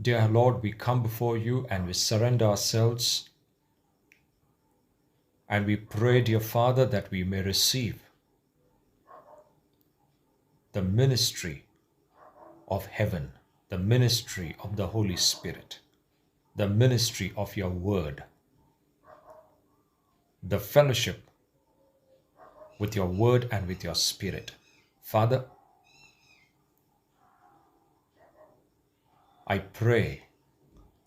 Dear Lord, we come before you and we surrender ourselves and we pray, dear Father, that we may receive the ministry of heaven, the ministry of the Holy Spirit, the ministry of your word, the fellowship with your word and with your spirit. Father, I pray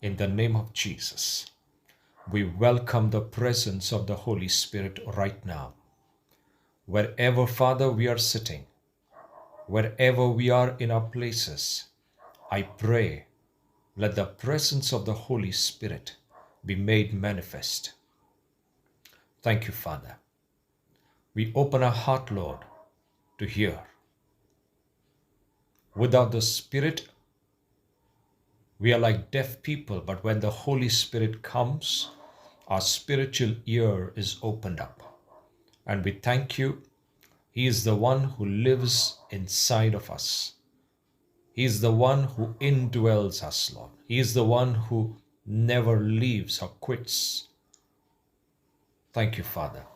in the name of Jesus, we welcome the presence of the Holy Spirit right now. Wherever, Father, we are sitting, wherever we are in our places, I pray, let the presence of the Holy Spirit be made manifest. Thank you, Father. We open our heart, Lord, to hear. Without the Spirit, we are like deaf people, but when the Holy Spirit comes, our spiritual ear is opened up. And we thank you. He is the one who lives inside of us. He is the one who indwells us, Lord. He is the one who never leaves or quits. Thank you, Father.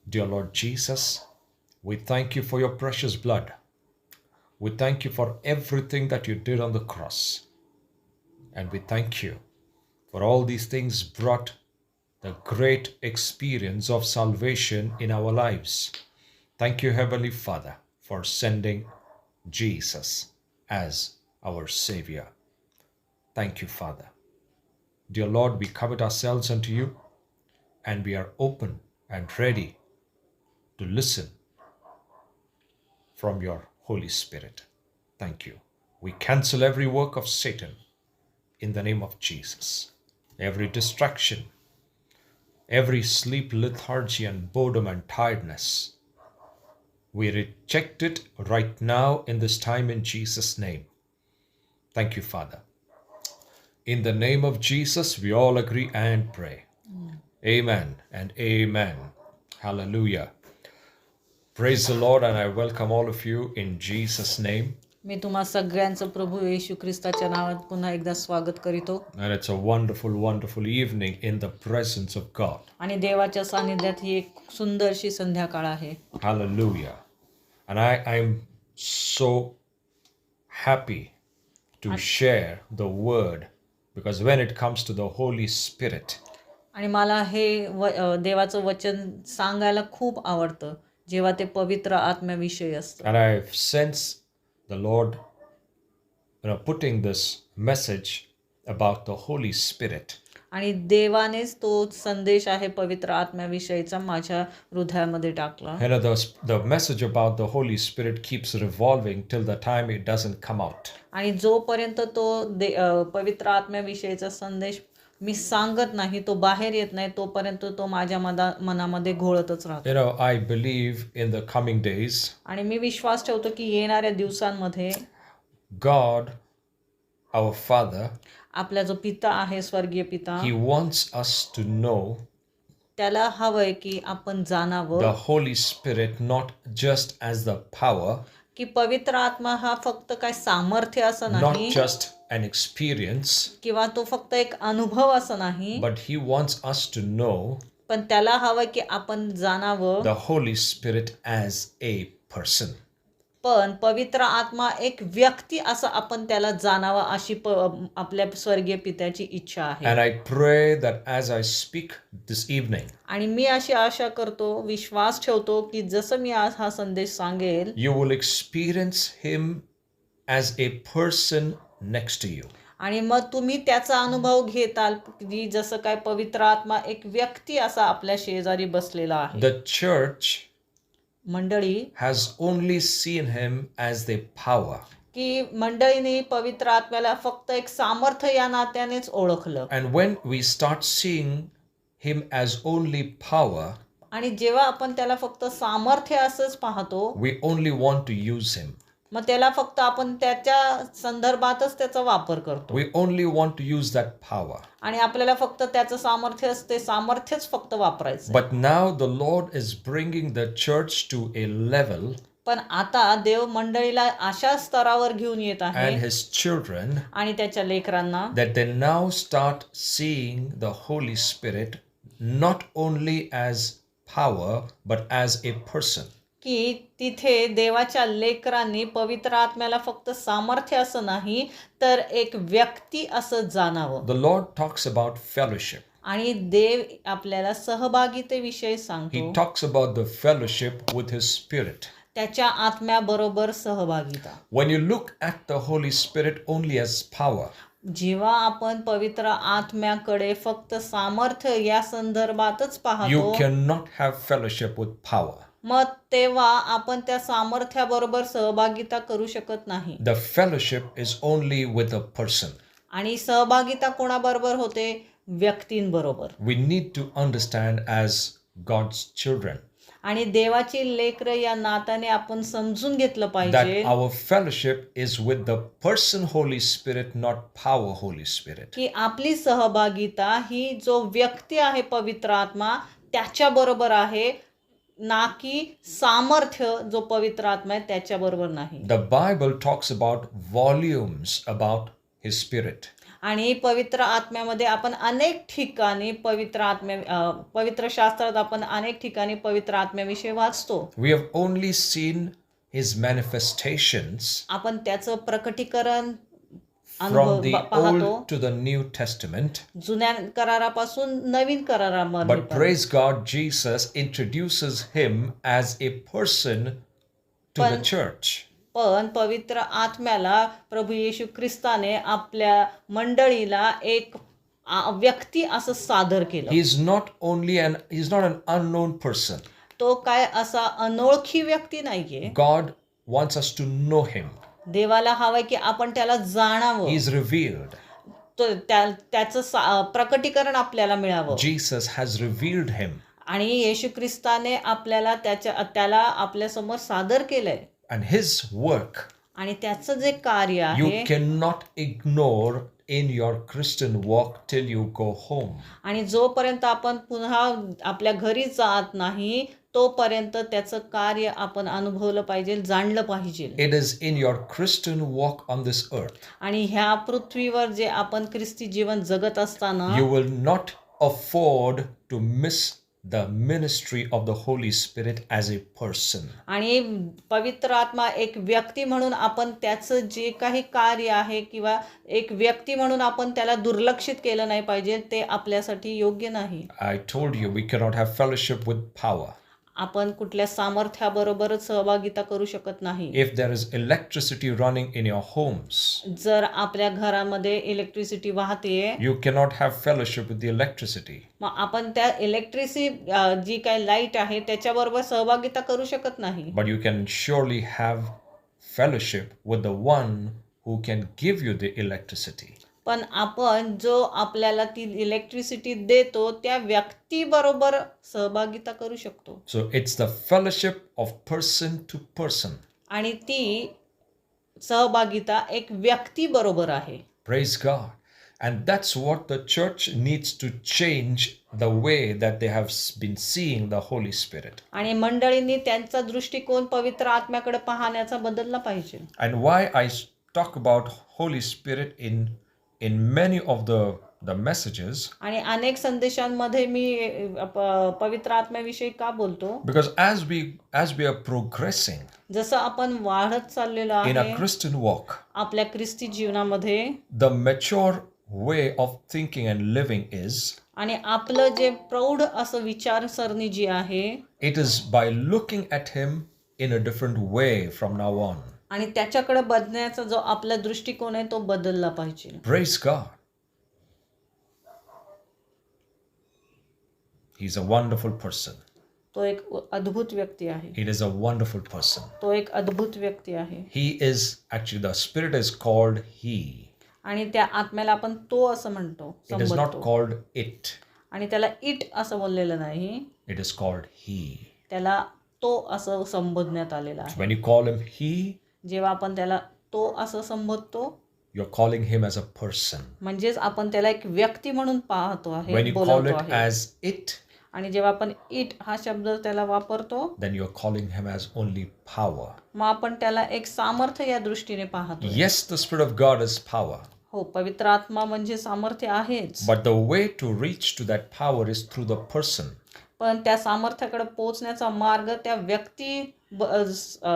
Dear Lord Jesus, we thank you for your precious blood. We thank you for everything that you did on the cross. And we thank you for all these things brought the great experience of salvation in our lives. Thank you, Heavenly Father, for sending Jesus as our Savior. Thank you, Father. Dear Lord, we commit ourselves unto you and we are open and ready to listen from your Holy Spirit. Thank you. We cancel every work of Satan in the name of Jesus. Every distraction, every sleep, lethargy, and boredom and tiredness, we reject it right now in this time in Jesus' name. Thank you, Father. In the name of Jesus, we all agree and pray. Amen and amen. Hallelujah. Praise the Lord, and I welcome all of you in Jesus' name. मी तुम्हा सगळ्यांचं प्रभू येशू ख्रिस्ताच्या नावात पुन्हा एकदा स्वागत करीतो. And it's a wonderful, wonderful evening in the presence of God. आणि देवाच्या सानिध्यात ही एक सुंदरशी संध्याकाळ आहे. Hallelujah. And I'm so happy to share the word, because when it comes to the Holy Spirit, आणि मला हे देवाचं वचन सांगायला खूप आवडतं जेव्हा ते पवित्र आत्म्याविषयी असतं. and I've sensed the Lord putting this message about the Holy Spirit. आणि देवानेच तो संदेश आहे पवित्र आत्म्याविषयीचा माझ्या हृदयामध्ये टाकला. The message about the Holy Spirit keeps revolving till the time it doesn't come out. आणि जोपर्यंत तो पवित्र आत्म्याविषयीचा संदेश मी सांगत नाही, तो बाहेर येत नाही, तोपर्यंत तो माझ्या मनामध्ये घोळतच राहतो. I believe in the coming days, आणि मी विश्वास ठेवतो की येणाऱ्या दिवसांमध्ये God, our Father, आपला जो पिता आहे, स्वर्गीय पिता, He wants us to know त्याला हवंय की आपण जाणावं the Holy Spirit not just as the power, की पवित्र आत्मा हा फक्त काय सामर्थ्य असं not नाही, just an experience, किंवा तो फक्त एक अनुभव असं नाही, but He wants us to know पण त्याला हवंय की आपण जाणावं the Holy Spirit as a person. पण पवित्र आत्मा एक व्यक्ती असं आपण त्याला जाणावं अशी आपल्या स्वर्गीय पित्याची इच्छा आहे. And I pray that as I speak this evening, आणि मी अशी आशा करतो, विश्वास ठेवतो की जसं मी आज हा संदेश सांगेल, you will experience Him as a person next to you. आणि मग तुम्ही त्याचा अनुभव घेताल की जसं काय पवित्र आत्मा एक व्यक्ती असा आपल्या शेजारी बसलेला आहे. The church मंडळी has only seen Him as the power. की मंडळीने पवित्र आत्म्याला फक्त एक सामर्थ्य या नात्यानेच ओळखलं. And when we start seeing Him as only power, आणि जेव्हा आपण त्याला फक्त सामर्थ्य असंच पाहतो, we only want to use Him. मग त्याला फक्त आपण त्याच्या संदर्भातच त्याचा वापर करतो. We only want to use that power. आणि आपल्याला फक्त त्याचं सामर्थ्य असते, सामर्थ्यच फक्त वापरायचं. But now the Lord is bringing the church to a level पण आता देव मंडळीला अशा स्तरावर घेऊन येत आहे and his children आणि त्याच्या लेकरांना that they now start seeing the Holy Spirit not only as power but as a person. की तिथे देवाच्या लेकरांनी पवित्र आत्म्याला फक्त सामर्थ्य असं नाही तर एक व्यक्ती असं जाणावं. The Lord talks about fellowship. आणि देव आपल्याला सहभागितेविषयी He सांगतो, talks about the fellowship with his spirit. त्याच्या आत्म्याबरोबर सहभागिता. When you look at the Holy Spirit only as power, जेव्हा आपण पवित्र आत्म्याकडे फक्त सामर्थ्य या संदर्भातच you पाहतो cannot have fellowship with power. मग तेव्हा आपण त्या सामर्थ्याबरोबर सहभागिता करू शकत नाही. The fellowship is only with a person. आणि सहभागिता कोणाबरोबर होते? व्यक्तींबरोबर. We need to understand as God's children आणि देवाची लेकरं या नात्याने आपण समजून घेतलं that पाहिजे our fellowship is with the person Holy Spirit, not power Holy Spirit. की आपली सहभागिता ही जो व्यक्ती आहे पवित्र आत्मा त्याच्याबरोबर आहे, ना की सामर्थ्य जो पवित्र आत्मा आहे त्याच्याबरोबर नाही. The Bible talks about volumes about his spirit. आणि पवित्र आत्म्यामध्ये आपण अनेक ठिकाणी पवित्र शास्त्रात आपण अनेक ठिकाणी पवित्र आत्म्याविषयी वाचतो. We have only seen his manifestations आपण त्याचं प्रकटीकरण from the पाहतो Old to the New Testament. जुन्या करारापासून नवीन करारामध्ये But praise God, Jesus introduces him as a person to the church. पण पवित्र आत्म्याला प्रभू येशू ख्रिस्ताने आपल्या मंडळीला एक व्यक्ती असं सादर केलं. He's not an unknown person. तो काय असा अनोळखी व्यक्ती नाहीये. God wants us to know him. देवाला हवंय की आपण त्याला जाणावं. He's revealed. त्याचं प्रकटीकरण आपल्याला मिळावं. Jesus has revealed him. आणि येशू ख्रिस्ताने आपल्याला त्याला आपल्यासमोर सादर केलंय. And his work आणि त्याचं जे कार्य you आहे cannot ignore in your Christian walk till you go home. आणि जोपर्यंत आपण पुन्हा आपल्या घरी जात नाही तोपर्यंत त्याचं कार्य आपण अनुभवलं पाहिजे, जाणलं पाहिजे. It is in your Christian walk on this earth आणि ह्या पृथ्वीवर जे आपण ख्रिस्ती जीवन जगत असताना you will not afford to miss the ministry of the Holy Spirit as a person. आणि पवित्र आत्मा एक व्यक्ती म्हणून आपण त्याचं जे काही कार्य आहे किंवा एक व्यक्ती म्हणून आपण त्याला दुर्लक्षित केलं नाही पाहिजे, ते आपल्यासाठी योग्य नाही. I told you we cannot have fellowship with power. आपण कुठल्या सामर्थ्याबरोबरच सहभागिता करू शकत नाही. If there is electricity running in your homes, जर आपल्या घरामध्ये इलेक्ट्रिसिटी वाहते you cannot have fellowship with the electricity. मग आपण त्या जी काही लाईट आहे त्याच्याबरोबर सहभागिता करू शकत नाही. But you can surely have fellowship with the one who can give you the electricity. पण आपण जो आपल्याला ती इलेक्ट्रिसिटी देतो त्या व्यक्तीबरोबर सहभागिता करू शकतो. So it's the fellowship of person to person. आणि ती सहभागिता एक व्यक्तीबरोबर आहे. Praise God. And that's what the church needs to change the way that they have been seeing the Holy Spirit. आणि मंडळींनी त्यांचा दृष्टिकोन पवित्र आत्म्याकडे पाहण्याचा बदलला पाहिजे. And why I talk about Holy Spirit in many of the messages, आणि अनेक संदेशांमध्ये मी पवित्र आत्म्याविषयी का बोलतो? because as we are progressing जसं आपण वाढत चाललेलो in a आहे Christian walk, आपल्या ख्रिस्ती जीवनामध्ये the mature way of thinking and living is आणि आपलं जे प्रौढ असं विचारसरणी जी आहे it is by looking at him in a different way from now on. आणि त्याच्याकडे बघण्याचा जो आपला दृष्टिकोन आहे तो बदलला पाहिजे. Praise God. He's a wonderful person. तो एक अद्भुत व्यक्ती आहे. It is a wonderful person. तो एक अद्भुत व्यक्ती आहे. He is actually, the Spirit is called He. आणि त्या आत्म्याला आपण तो असं म्हणतो, It is not संबोधतो. called it. आणि त्याला इट असं बोललेलं नाही, It is called He. त्याला तो असं संबोधण्यात आलेला आहे. When you call him He, जेव्हा आपण त्याला तो असं संबोधतो you're calling him as a person. म्हणजेच आपण त्याला एक व्यक्ती म्हणून पाहतो आहे, When you call बोलवतो it आहे. as it, आणि जेव्हा आपण इट हा शब्द त्याला वापरतो, then you're calling him as only power. मग आपण त्याला एक सामर्थ्य या दृष्टीने पाहतो. Yes, the Spirit of God is power, हो, पवित्र आत्मा म्हणजे सामर्थ्य आहेच, but the way to reach to that power is through the person. पण त्या सामर्थ्याकडे पोहोचण्याचा मार्ग त्या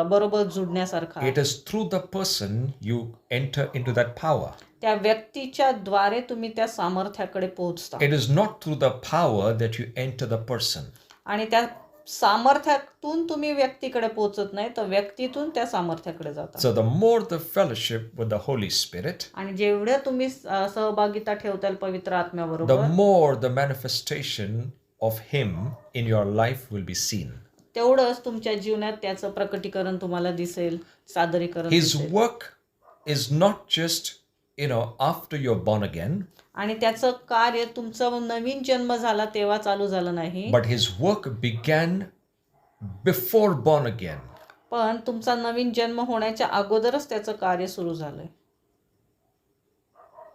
बरोबर जुडण्यासारखा आहे. It is through the person you enter into that power. त्या व्यक्तीच्या द्वारे तुम्ही त्या सामर्थ्याकडे पोहोचता It is not through the power that you enter the person. आणि त्या सामर्थ्यातून तुम्ही व्यक्तीकडे पोहोचत नाही, तर व्यक्तीतून त्या सामर्थ्याकडे जाता. So the more the fellowship with the Holy Spirit, आणि जेवढं तुम्ही सहभागिता ठेवताल पवित्र the आत्म्याबरोबर, more the manifestation of Him in your life will be seen. तेवढंच तुमच्या जीवनात त्याचं प्रकटीकरण तुम्हाला दिसेल, सादरीकरण His दिसेल. work is not just, after you're born again, आणि त्याचं कार्य तुमचा नवीन जन्म झाला तेव्हा चालू झालं नाही, but His work began before born again. पण तुमचा नवीन जन्म होण्याच्या अगोदरच त्याचं कार्य सुरू झालंय.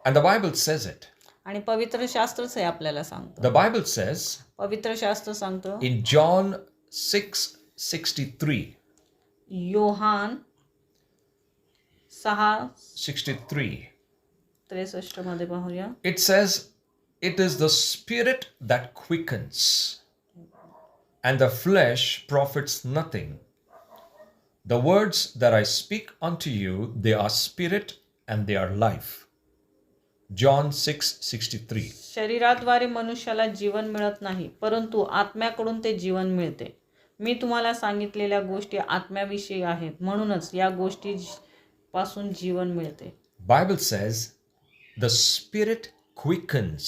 And the Bible says it. आणि पवित्र शास्त्रच हे आपल्याला सांगतं. The Bible says पवित्र शास्त्र सांगतं in John 6:63, योहान 6:63 मध्ये पाहूया. it says, it is the Spirit that quickens, and the flesh profits nothing. The words that I speak unto you, they are spirit and they are life. John 6:63. शरीराद्वारे मनुष्याला जीवन मिळत नाही, परंतु आत्म्याकडून ते जीवन मिळते. मी तुम्हाला सांगितलेल्या गोष्टी आत्म्याविषयी आहेत, म्हणूनच या गोष्टी पासून जीवन मिळते. Bible says the Spirit quickens,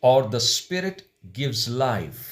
or the Spirit gives life.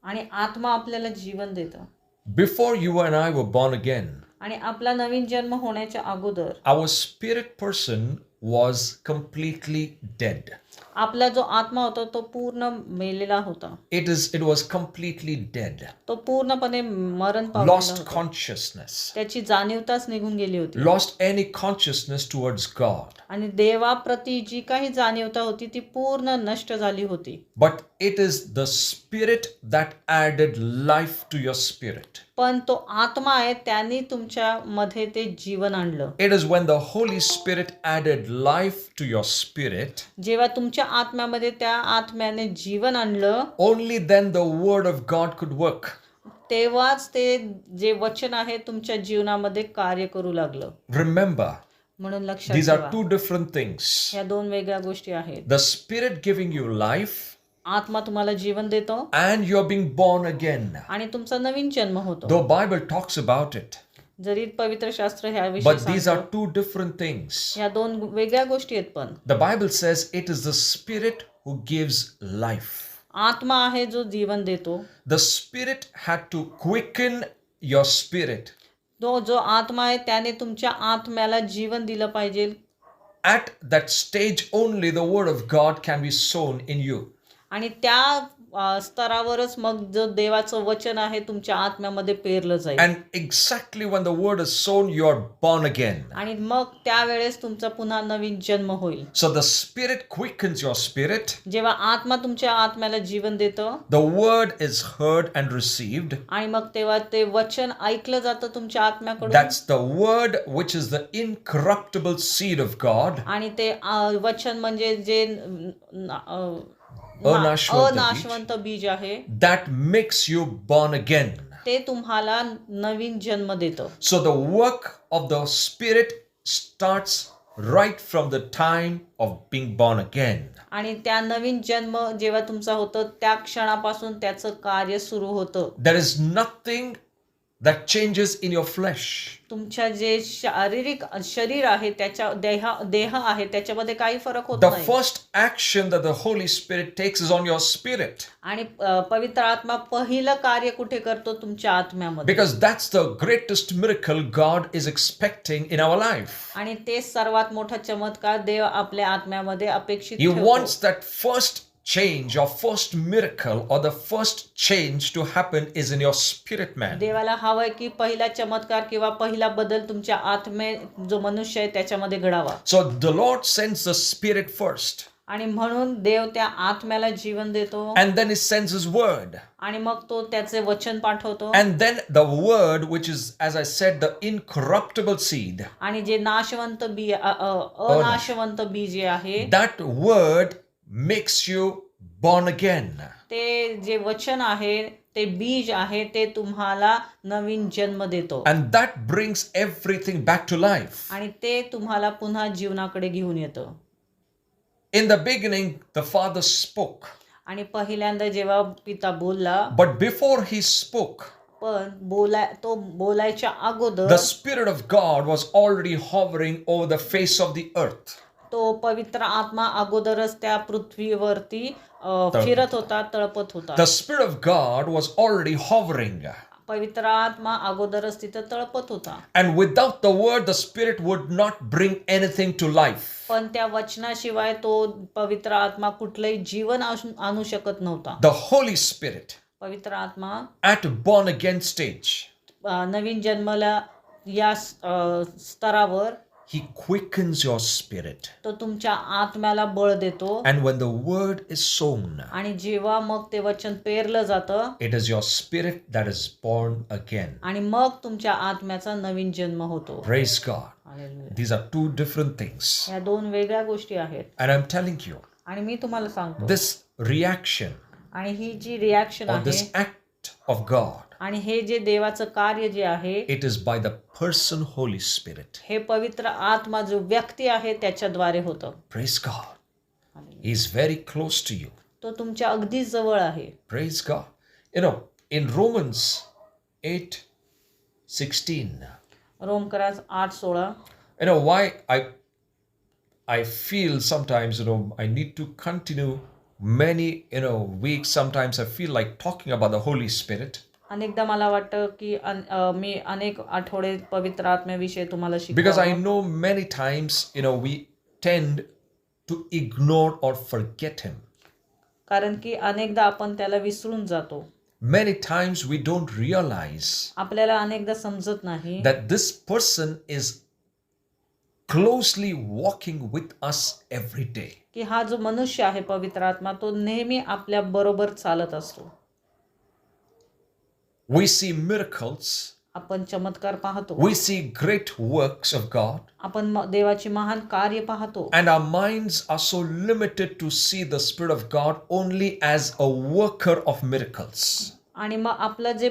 आणि आत्मा आपल्याला जीवन देतं. Before you and I were born again, आणि आपला नवीन जन्म होण्याच्या अगोदर our spirit person was completely dead. आपला जो आत्मा होता तो पूर्ण मेलेला होता. It was completely dead. तो पूर्णपणे मरण पावलेला Lost होता. consciousness. त्याची जाणीवताच निघून गेली होती. Lost any consciousness towards God. आणि देवाप्रती जी काही जाणीवता होती ती पूर्ण नष्ट झाली होती. But it is the Spirit that added life to your spirit. पण तो आत्मा आहे, त्याने तुमच्या मध्ये ते जीवन आणलं. It is when the Holy Spirit added life to your spirit, जेव्हा तुमच्या आत्म्यामध्ये त्या आत्म्याने जीवन आणलं, only then the Word of God could work. तेव्हाच ते जे वचन आहे तुमच्या जीवनामध्ये कार्य करू लागलं. Remember, म्हणून लक्षात these are ठेवा, two different things. या दोन वेगळ्या गोष्टी आहेत. The Spirit giving you life, आत्मा तुम्हाला जीवन देतो and you're being born again. आणि तुमचा नवीन जन्म होतो. Though Bible talks about it, जरी पवित्र शास्त्र ह्याविषयी but these are सांगतं, two different things. या दोन वेगळ्या गोष्टी आहेत. पण The Bible says it is the Spirit who gives life. आत्मा आहे जो जीवन देतो. The Spirit had to quicken your spirit. तो जो आत्मा आहे त्याने तुमच्या आत्म्याला जीवन दिलं पाहिजे. At that stage only the Word of God can be sown in you. आणि त्या स्तरावरच मग जो देवाचं वचन आहे तुमच्या आत्म्यामध्ये पेरलं जाईल. And exactly when the Word is sown, you're born again. आणि मग त्यावेळेस तुमचा पुन्हा नवीन जन्म होईल. So the Spirit quickens your spirit. जेव्हा आत्मा तुमच्या आत्म्याला जीवन देतं The Word is heard and received. आणि मग तेव्हा ते वचन ऐकलं जातं तुमच्या आत्म्याकडून. That's the Word which is the incorruptible seed of God. आणि ते वचन म्हणजे जे अनाशवंत बीज आहे, That makes you born again. ते तुम्हाला नवीन जन्म देतं. So the work of the Spirit starts right from the time of being born again. आणि त्या नवीन जन्म जेव्हा तुमचा होतं त्या क्षणापासून त्याचं कार्य सुरू होतं. There is nothing that changes in your flesh. तुमच्या जे शारीरिक शरीर आहे त्याच्या देह आहे त्याच्यामध्ये काही फरक होत The नाही. first action that the Holy Spirit takes is on your spirit. आणि पवित्र आत्मा पहिलं कार्य कुठे करतो? तुमच्या आत्म्यामध्ये. Because that's the greatest miracle God is expecting in our life. आणि ते सर्वात मोठा चमत्कार देव आपल्या आत्म्यामध्ये अपेक्षित He ठेवतो. wants that first change or first miracle or the first change to happen is in your spirit man. देवाला हवंय की पहिला चमत्कार किंवा पहिला बदल तुमच्या आत्मे जो मनुष्य आहे त्याच्यामध्ये घडावा. So the Lord sends the Spirit first. आणि म्हणून देव त्या आत्म्याला जीवन देतो And then he sends his word. आणि मग तो त्याचे वचन पाठवतो And then the word, which is, as I said, the incorruptible seed, आणि जे नाशवंत बी अनाशवंत बी जे आहे that word makes you born again. ते जे वचन आहे ते बीज आहे ते तुम्हाला नवीन जन्म देतो And that brings everything back to life. आणि ते तुम्हाला पुन्हा जीवनाकडे घेऊन येतं. In the beginning, the Father spoke. आणि पहिल्यांदा जेव्हा पिता बोलला But before he spoke, पण तो बोलायच्या अगोदर the Spirit of God was already hovering over the face of the earth. तो पवित्र आत्मा अगोदरच त्या पृथ्वीवरती फिरत होता, तळपत होता. The Spirit of God was already hovering. पवित्र आत्मा अगोदरच तिथं तळपत होता. And without the word, the Spirit would not bring anything to life. पण त्या वचनाशिवाय तो पवित्र आत्मा कुठलंही जीवन आणू शकत नव्हता. The Holy Spirit पवित्र आत्मा at born again stage, नवीन जन्मला या स्तरावर he quickens your spirit. तो तुमच्या आत्म्याला बळ देतो. And when the word is sown, आणि जेव्हा मग ते वचन पेरलं जातं it is your spirit that is born again. आणि मग तुमच्या आत्म्याचा नवीन जन्म होतो. Praise God. Hallelujah. These are two different things. या दोन वेगळ्या गोष्टी आहेत. And I'm telling you, आणि मी तुम्हाला सांगतो this reaction आणि ही जी रिॲक्शन or आहे this act of God, आणि हे जे देवाचं कार्य जे आहे it is by the person Holy Spirit. हे पवित्र आत्मा जो व्यक्ती आहे त्याच्याद्वारे होतं. Praise God. He is very close to you. तो तुमच्या अगदी जवळ आहे. Praise God. You know, in Romans 8:16, रोमकरास 8:16 you know why I feel sometimes, you know, I need to continue many, you know, weeks. Sometimes I feel like talking about the Holy Spirit. अनेकदा मला वाटतं की मी अनेक आठवडे पवित्र आत्म्याविषयी तुम्हाला Because I शिकवतो. know many times, you know, we tend to ignore or forget him. कारण की अनेकदा आपण त्याला विसरून जातो. Many times we don't realize आपल्याला अनेकदा समजत नाही that this person is closely walking with us every day. की हा जो मनुष्य आहे पवित्र आत्मा तो नेहमी आपल्या बरोबर चालत असतो. We see miracles. आपण चमत्कार पाहतो. We see great works of God. आपण देवाची महान कार्य पाहतो. And our minds are so limited to see the Spirit of God only as a worker of miracles. आणि मग आपलं जे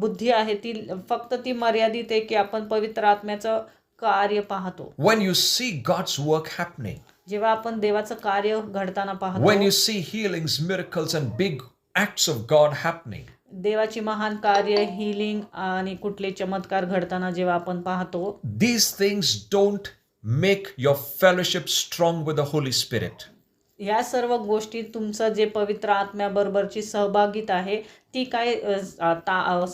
बुद्धी आहे ती फक्त ती मर्यादित आहे की आपण पवित्र आत्म्याचं कार्य पाहतो. When you see God's work happening, जेव्हा आपण देवाचं कार्य घडताना पाहतो, when you see healings, miracles, and big acts of God happening, देवाची महान कार्य, हिलिंग आणि कुठले चमत्कार घडताना जेव्हा आपण पाहतो, these things don't make your fellowship strong with the Holy Spirit. ह्या सर्व गोष्टी तुमचं जे पवित्र आत्म्याबरोबरची सहभागिता आहे ती काय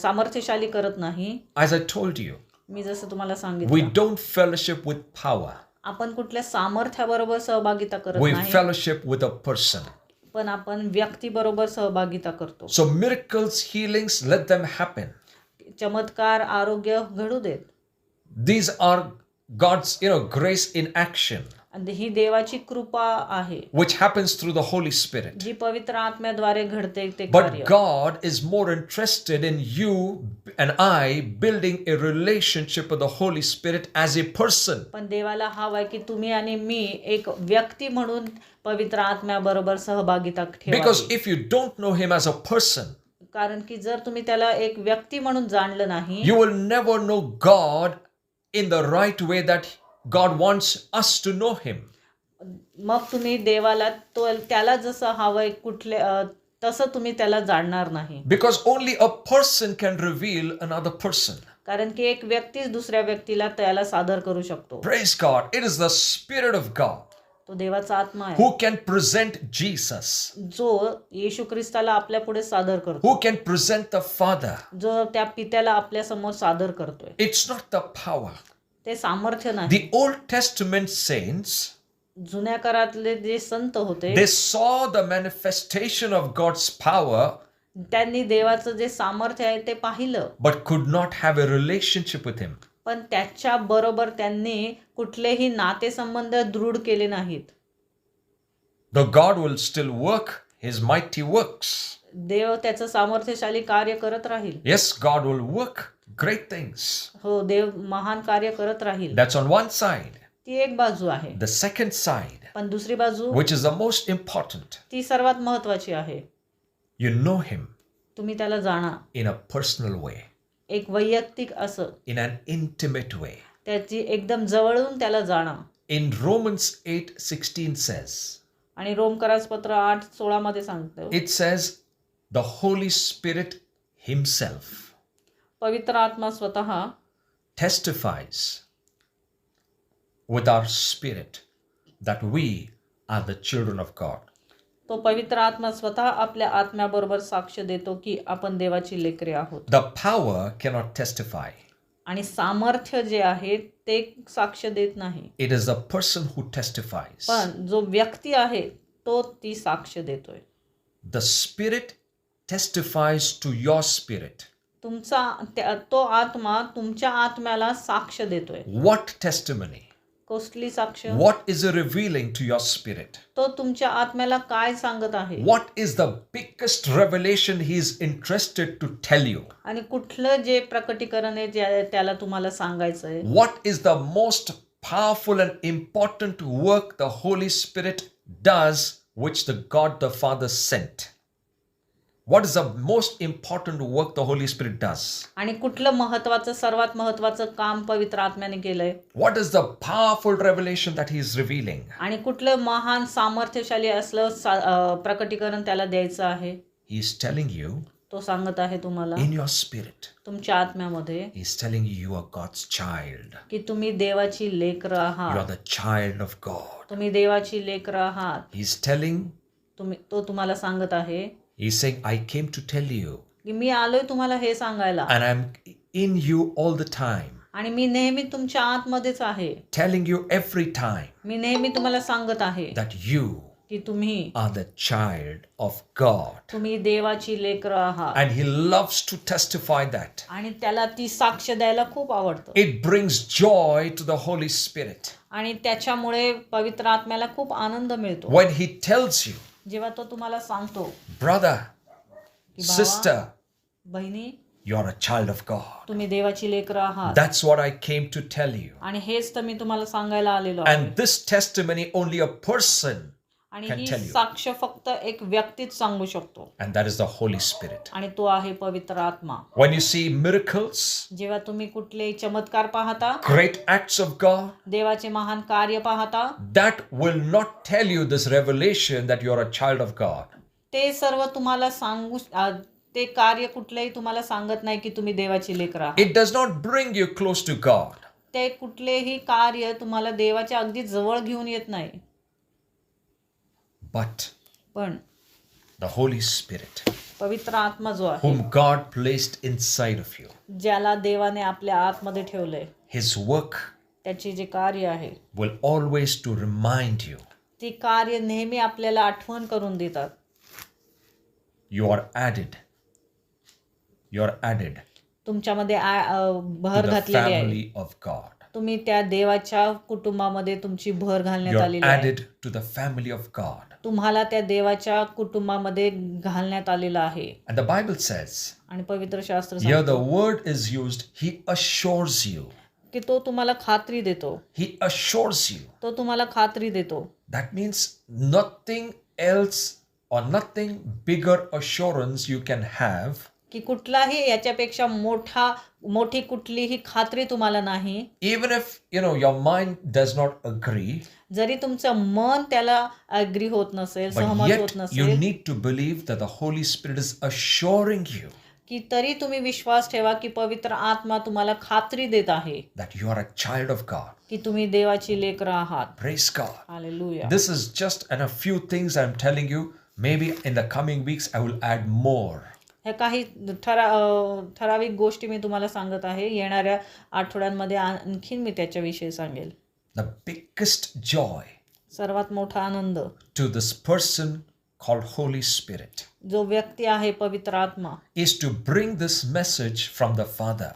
सामर्थ्यशाली करत नाही. As I told you, मी जसं तुम्हाला we सांगितलं, don't fellowship with power. आपण कुठल्या सामर्थ्याबरोबर सहभागिता करत We नाही, fellowship with a person. पण आपण व्यक्तीबरोबर सहभागिता करतो. So miracles, healings, let them happen. चमत्कार, आरोग्य घडू देत. These are God's, you know, grace in action, आणि ही देवाची कृपा आहे which happens through the Holy Spirit. जी पवित्र आत्म्याद्वारे घडते ते But कार्य. God is more interested in you and I building a relationship with the Holy Spirit as a person. पण देवाला हवं आहे की तुम्ही आणि मी एक व्यक्ती म्हणून पवित्र आत्म्याबरोबर सहभागिता Because ठेवावी. if you don't know Him as a person, कारण की जर तुम्ही त्याला एक व्यक्ती म्हणून जाणलं नाही, you will never know God in the right way that God wants us to know Him. मग तुम्ही देवाला त्याला जसं हवंय तसं तुम्ही त्याला जाणणार नाही. Because only a person can reveal another person. कारण की एक व्यक्तीच दुसऱ्या व्यक्तीला त्याला सादर करू शकतो. Praise God. It is the Spirit of God तो देवाचा आत्मा आहे who can present Jesus, जो येशू ख्रिस्ताला आपल्या पुढे सादर करतो, who can present the Father. जो त्या पित्याला आपल्या समोर सादर करतोय. It's not the power. ते सामर्थ्य नाही. The Old Testament saints, जुन्या काळातले जे संत होते they saw the manifestation of God's power त्यांनी देवाचं जे सामर्थ्य आहे ते पाहिलं, but could not have a relationship with Him. पण त्याच्या बरोबर त्यांनी कुठलेही नातेसंबंध दृढ केले नाहीत. Though God will still work his mighty works. देव त्याचं सामर्थ्यशाली कार्य करत राहील. Yes, God will work great things. हो, देव महान कार्य करत राहील. That's on one side. ती एक बाजू आहे. The second side, पण दुसरी बाजू, which is the most important, ती सर्वात महत्वाची आहे. you know him तुम्ही त्याला जाणा, in a personal way, एक वैयक्तिक असं, in an intimate way. त्याची एकदम जवळून त्याला जाणा. In Romans 8:16 says, आणि रोमकरासपत्र 8:16 मध्ये सांगतो, it says, the Holy Spirit himself पवित्र आत्मा स्वतः testifies with our spirit that we are the children of God. तो पवित्र आत्मा स्वतः आपल्या आत्म्याबरोबर साक्ष देतो की आपण देवाची लेकरे आहोत. The power cannot testify. आणि सामर्थ्य जे आहे ते साक्ष देत नाही. It is the person who testifies. पण जो व्यक्ती आहे तो ती साक्ष देतोय. The Spirit testifies to your spirit. तो आत्मा तुमच्या आत्म्याला साक्ष देतोय. What testimony? कसली साक्ष? What is it revealing to your spirit? तो तुमच्या आत्म्याला काय सांगत आहे? What is the biggest revelation he is interested to tell you? आणि कुठलं जे प्रकटीकरण आहे जे त्याला तुम्हाला सांगायचं आहे? What is the most powerful and important work the Holy Spirit does, which the God the Father sent? What is the most important work the Holy Spirit does? आणि कुठलं महत्वाचं, सर्वात महत्वाचं काम पवित्र आत्म्याने केलंय? What is the powerful revelation that he is revealing? आणि कुठलं महान सामर्थ्यशाली असलं प्रकटीकरण त्याला द्यायचं आहे? He is telling you तो सांगत आहे तुम्हाला in your spirit. तुमच्या आत्म्यामध्ये He is telling you you are God's child. की तुम्ही देवाची लेकरं You are आहात. the child of God. तुम्ही देवाची लेकरं आहात. He is telling, तो तुम्हाला सांगत आहे he is saying, I came to tell you, की मी आलोय तुम्हाला हे सांगायला. and I'm in you all the time, आणि मी नेहमी तुमच्या आतमध्येच आहे. telling you every time मी नेहमी तुम्हाला सांगत आहे that you की तुम्ही are the child of God. तुम्ही देवाची लेकरं आहात. And he loves to testify that. आणि त्याला ती साक्ष द्यायला खूप आवडतं. It brings joy to the Holy Spirit. आणि त्याच्यामुळे पवित्र आत्म्याला खूप आनंद मिळतो. When he tells you, जेव्हा तो तुम्हाला सांगतो brother, की भावा, sister, बहिणी, you're a child of God. तुम्ही देवाची लेकरं आहात. That's what I came to tell you. आणि हेच तर मी तुम्हाला सांगायला आलेलो आहे. And this testimony only a person आणि can ही tell you. साक्ष फक्त एक व्यक्तीच सांगू शकतो. And that is the Holy Spirit. आणि तो आहे पवित्र आत्मा. When you see miracles, जेव्हा तुम्ही कुठलेही चमत्कार पाहता, great acts of God, देवाचे महान कार्य पाहता, that will not tell you this revelation that you're a child of God. ते सर्व तुम्हाला ते कार्य कुठलेही तुम्हाला सांगत नाही की तुम्ही देवाची लेकरं आहात. It does not bring you close to God. ते कुठलेही कार्य तुम्हाला देवाच्या अगदी जवळ घेऊन येत नाही. But पण the Holy Spirit, पवित्र आत्मा जो आहे, whom God placed inside of you, ज्याला देवाने आपल्या आतमध्ये ठेवलंय, his work त्याचे जे कार्य आहे, will always to remind you ती कार्य नेहमी आपल्याला आठवण करून देतात. you are added. You are added तुमच्यामध्ये to भर the घातलेली आहे. family of God. तुम्ही त्या देवाच्या कुटुंबामध्ये तुमची भर घालण्यात You are आलेली आहे. added to the family of God. तुम्हाला त्या देवाच्या कुटुंबामध्ये घालण्यात आलेलं आहे. And the Bible says, आणि पवित्र शास्त्र here the सांगतो word is used, he assures you. की तो तुम्हाला खात्री देतो. He assures you. तो तुम्हाला खात्री देतो. That means nothing else or nothing bigger assurance you can have की कुठलाही याच्यापेक्षा मोठी कुठलीही खात्री तुम्हाला नाही. even if your mind does not agree, जरी तुमचं मन त्याला अग्री होत नसेल, but सहमत yet होत you नसेल, need to believe that the Holy Spirit is assuring you की तरी तुम्ही विश्वास ठेवा की पवित्र आत्मा तुम्हाला खात्री देत आहे that you are a child of God. की तुम्ही देवाची लेकरं आहात. Praise God. Hallelujah. This is just a few things I'm telling you. Maybe in the coming weeks I will add more. ह्या काही ठराविक गोष्टी मी तुम्हाला सांगत आहे. येणाऱ्या आठवड्यांमध्ये आणखीन मी त्याच्याविषयी सांगेल. The biggest joy सर्वात मोठा आनंद to this person called Holy Spirit जो व्यक्ती आहे पवित्र आत्मा, is to bring this message from the Father.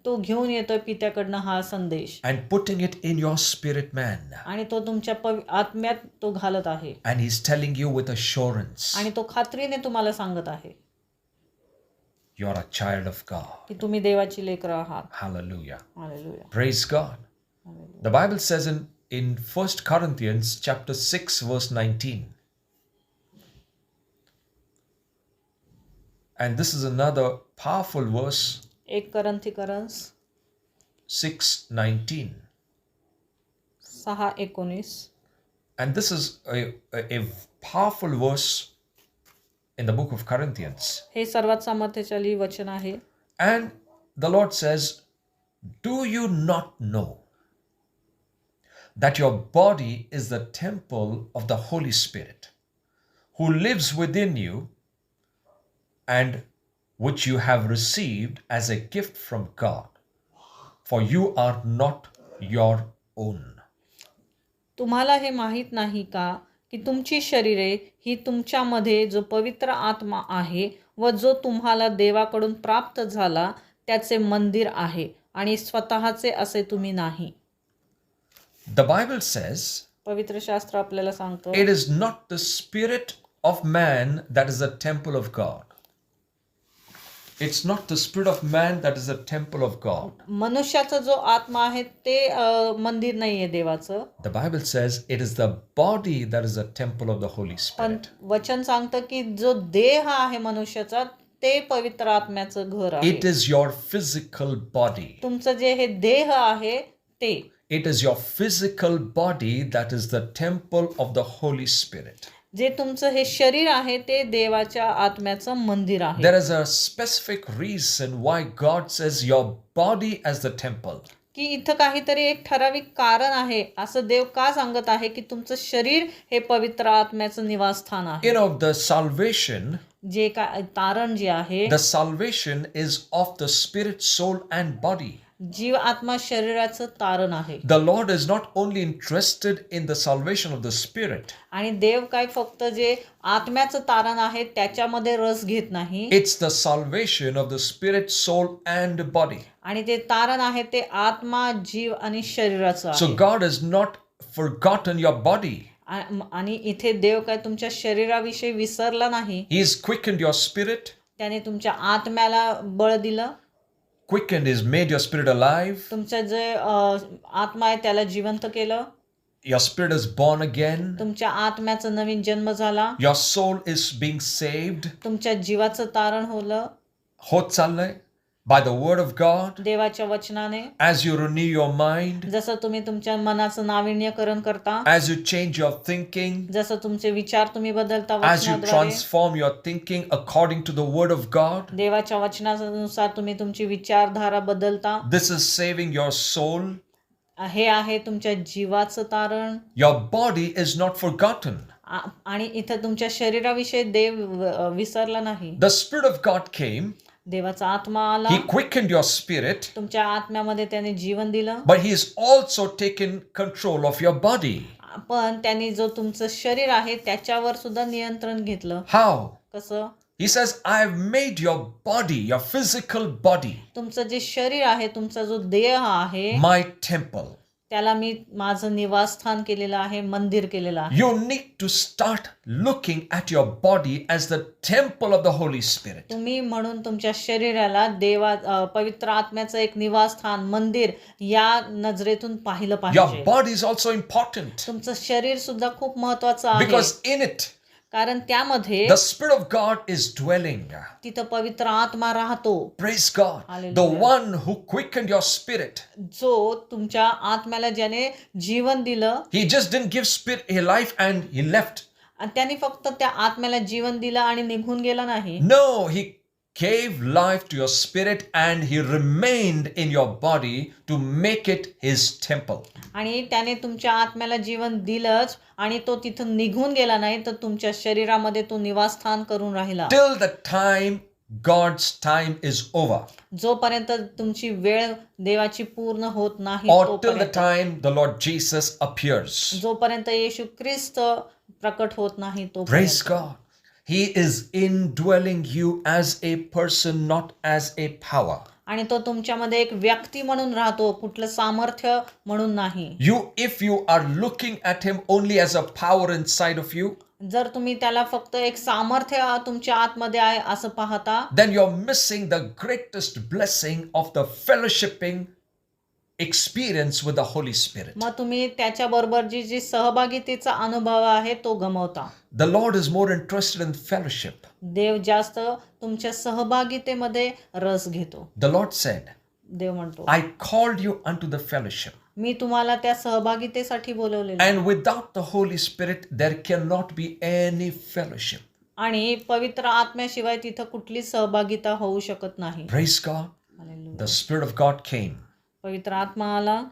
तो घेऊन येतोय पित्याकडनं हा संदेश and putting it in your spirit man. आणि तो तुमच्या आत्म्यात तो घालत आहे And he's telling you with assurance, आणि तो खात्रीने तुम्हाला सांगत आहे you're a child of God. की तुम्ही देवाची लेकरं आहात. Hallelujah. Hallelujah. Praise God. The Bible says in 1 Corinthians chapter 6 verse 19. And this is another powerful verse, 1 Corinthians 6:19. 6:19. And this is a powerful verse in the book of Corinthians. हे सर्वात सामर्थ्यशाली वचन आहे. And the Lord says, do you not know that your body is the temple of the Holy Spirit, who lives within you, and which you have received as a gift from God, for you are not your own. तुम्हाला हे माहीत नाही का की तुमची शरीरे ही तुमच्यामध्ये जो पवित्र आत्मा आहे व जो तुम्हाला देवाकडून प्राप्त झाला त्याचे मंदिर आहे आणि स्वतःचे असे तुम्ही नाही. The Bible says, पवित्र शास्त्र आपल्याला सांगतो it is not the spirit of man that is the temple of God. It's not the spirit of man that is the temple of God. मनुष्याचा जो आत्मा आहे ते मंदिर नाहीये देवाचं. The Bible says it is the body that is the temple of the Holy पण Spirit. वचन सांगतं की जो देह आहे मनुष्याचा ते पवित्र आत्म्याचं घर आहे. It is your physical body. तुमचं जे हे देह आहे ते It is your physical body that is the temple of the Holy Spirit. जे तुमचं हे शरीर आहे ते देवाच्या आत्म्याचं मंदिर आहे. There is a specific reason why God says your body as the temple. की इथं काहीतरी एक ठराविक कारण आहे असं देव का सांगत आहे की तुमचं शरीर हे पवित्र आत्म्याचं निवासस्थान आहे. You know, the salvation, जे काय तारण जे आहे the salvation is of the spirit, soul and body. जीव आत्मा शरीराचं तारण आहे. The Lord is not only interested in the salvation of the spirit. आणि देव काय फक्त जे आत्म्याचं तारण आहे त्याच्यामध्ये रस घेत नाही. It's the salvation of the spirit, soul and body. आणि ते तारण आहे ते आत्मा, जीव आणि शरीराचं So आहे. God has not forgotten your body. आणि इथे देव काय तुमच्या शरीराविषयी विसरला नाही. He has quickened your spirit. त्याने तुमच्या आत्म्याला बळ दिलं. Quickened is made your spirit alive. तुमचं जे आत्मा आहे त्याला जिवंत केलं. Your spirit is born again. तुमच्या आत्म्याचा नवीन जन्म झाला. Your soul is being saved. तुमच्या जीवाचं तारण होलं होत चाललंय by the word of God. देवाच्या वचनाने. As you renew your mind, जसं तुम्ही तुमच्या मनाचं नाविन्यकरण करता, as you change your thinking, जसं तुमचे विचार तुम्ही बदलता as you वचनाद्वारे, transform your thinking according to the word of God, देवाच्या वचनानुसार तुम्ही तुमची विचारधारा बदलता. this is saving your soul. हे आहे तुमच्या जीवाचं तारण. Your body is not forgotten. आणि इथं तुमच्या शरीराविषयी देव विसरला नाही. The Spirit of God came. देवाचा आत्मा आला. He quickened your spirit. तुमच्या आत्म्यामध्ये त्याने जीवन दिलं. But He has also taken control of your body. पण त्यांनी जो तुमचं शरीर आहे त्याच्यावर सुद्धा नियंत्रण घेतलं. How? कसं? He says, I have made your body, your physical body, तुमचं जे शरीर आहे, तुमचा जो देह आहे, my temple. त्याला मी माझं निवासस्थान केलेलं आहे, मंदिर केलेलं आहे. You need to start looking at your body as the temple of the Holy Spirit. तुम्ही म्हणून तुमच्या शरीराला पवित्र आत्म्याचं एक निवासस्थान, मंदिर या नजरेतून पाहिलं Your पाहिजे. body is also important तुमचं शरीर सुद्धा खूप महत्वाचं आहे. because in it, कारण त्यामध्ये the Spirit of God is dwelling. तिथं पवित्र आत्मा राहतो. Praise God. Hallelujah. The one who quickened your spirit. जो तुमच्या आत्म्याला ज्याने जीवन दिलं, He just didn't give spirit a life and he left. आणि त्याने फक्त त्या आत्म्याला जीवन दिलं आणि निघून गेला नाही. No, he gave life to your spirit and he remained in your body to make it his temple. आणि त्याने तुमच्या आत्म्याला जीवन दिलंच आणि तो तिथून निघून गेला नाही, तर तुमच्या शरीरामध्ये तो निवासस्थान करून राहिला. Till the time God's time is over. जोपर्यंत तुमची वेळ देवाची पूर्ण होत नाही, Or till the तोपर्यंत, time the Lord Jesus appears. जोपर्यंत येशू ख्रिस्त प्रकट होत नाही Praise तोपर्यंत. God. He is indwelling you as a person, not as a power. आणि तो तुमच्यामध्ये एक व्यक्ती म्हणून राहतो, कुठलं सामर्थ्य म्हणून नाही. If you are looking at him only as a power inside of you, जर तुम्ही त्याला फक्त एक सामर्थ्य तुमच्या आतमध्ये आहे असं पाहता, then you're missing the greatest blessing of the fellowshipping experience with the Holy Spirit. मग तुम्ही त्याच्याबरोबर जी सहभागितेचा अनुभव आहे तो गमावता. The Lord is more interested in fellowship. देव जास्त तुमच्या सहभागितेमध्ये रस घेतो. The Lord said, देव म्हणतो, I called you unto the fellowship. मी तुम्हाला त्या सहभागितेसाठी बोलवलेलं आहे. And without the Holy Spirit, there cannot be any fellowship. आणि पवित्र आत्म्याशिवाय तिथं कुठली सहभागिता होऊ शकत नाही. Praise God. Hallelujah. The Spirit of God came पवित्र आत्मा आला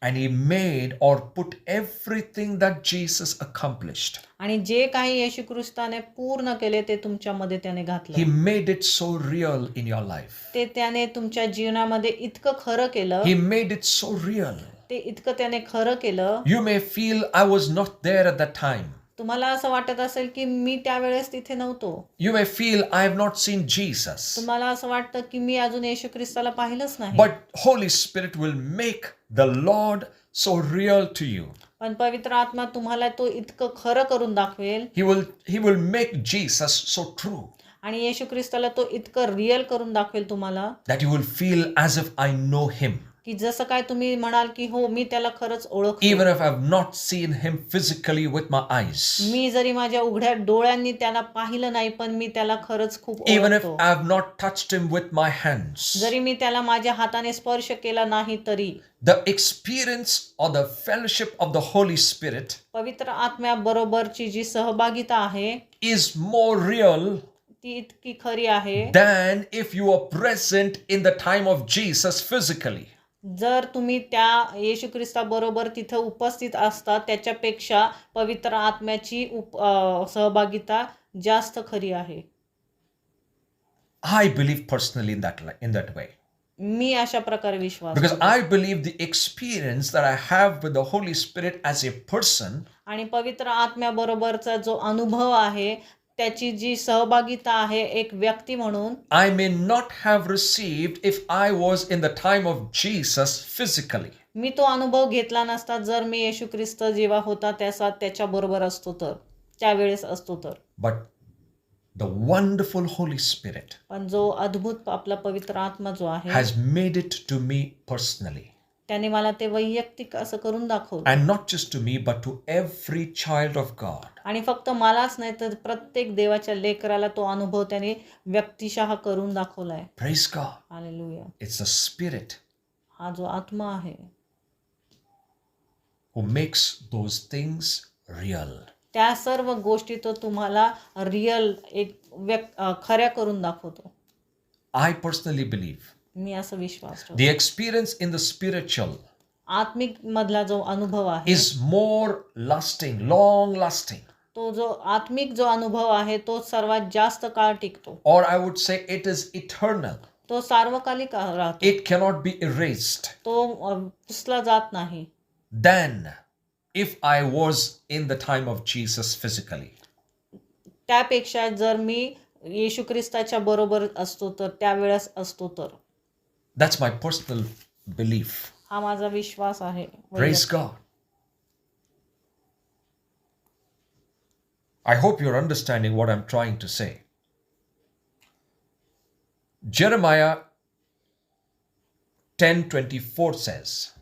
and He made or put everything that Jesus accomplished. आणि जे काही येशू ख्रिस्ताने पूर्ण केले ते तुमच्यामध्ये त्याने He घातलं. made it so real in your life. ते त्याने तुमच्या जीवनामध्ये इतकं खरं केलं, He made it so real. ते इतकं त्याने खरं केलं. You may feel I was not there at that time. तुम्हाला असं वाटत असेल की मी त्यावेळेस तिथे नव्हतो. You may feel I have not seen Jesus. तुम्हाला असं वाटतं की मी अजून येशू ख्रिस्ताला पाहिलंच नाही. But Holy Spirit will make the Lord so real to you. पण पवित्र आत्मा तुम्हाला तो इतकं खरं करून दाखवेल He will make Jesus so true आणि येशू ख्रिस्ताला तो इतकं रिअल करून दाखवेल तुम्हाला that you will feel as if I know Him. की जसं काय तुम्ही म्हणाल की हो मी त्याला खरंच ओळखतो. Even if I have not seen Him physically with my eyes. मी जरी माझ्या उघड्या डोळ्यांनी त्याला पाहिलं नाही पण मी त्याला खरंच खूप Even if ओळखतो. I have not touched Him with my hands. जरी मी त्याला माझ्या हाताने स्पर्श केला नाही तरी The experience or the fellowship of the Holy Spirit पवित्र आत्म्याबरोबरची जी सहभागिता आहे is more real ती इतकी खरी आहे. than if you are present in the time of Jesus physically. जर तुम्ही त्या येशू ख्रिस्ताबरोबर तिथं उपस्थित असता त्याच्यापेक्षा पवित्र आत्म्याची सहभागिता जास्त खरी आहे. I believe personally in that way. मी अशा प्रकारे विश्वास Because करतो. I believe the experience that I have with the Holy Spirit as a person आणि पवित्र आत्म्याबरोबरचा जो अनुभव आहे त्याची जी सहभागिता आहे एक व्यक्ती म्हणून I may not have received if I was in the time of Jesus physically. मी तो अनुभव घेतला नसता जर मी येशू ख्रिस्त जेव्हा होता त्याच्याबरोबर असतो तर त्यावेळेस असतो तर. But the wonderful Holy Spirit पण जो अद्भुत आपला पवित्र आत्मा जो आहे has made it to me personally. त्याने मला ते वैयक्तिक असं करून दाखवलं. And not just to me, but to every child of God. आणि फक्त मलाच नाही तर प्रत्येक देवाच्या लेकराला तो अनुभव त्याने व्यक्तिशः करून दाखवलाय. Praise God. Hallelujah. It's the Spirit हा जो आत्मा आहे who makes those things real. त्या सर्व गोष्टी तो तुम्हाला रिअल एक खऱ्या करून दाखवतो. I personally believe मी असं विश्वास ठेवतो. the experience in the spiritual आत्मिक मधला जो अनुभव आहे is more lasting, long lasting. तो जो आत्मिक जो अनुभव आहे तो सर्वात जास्त काळ टिकतो. Or I would say it is eternal. तो सार्वकालिक राहतो. It cannot be erased. तो पुसला जात नाही. Than if I was in the time of Jesus physically. त्यापेक्षा जर मी येशू ख्रिस्ताच्या बरोबर असतो तर त्यावेळेस असतो तर. That's my personal belief. हा माझा विश्वास आहे. Praise God. I hope you're understanding what I'm trying to say. Jeremiah 10:24 says,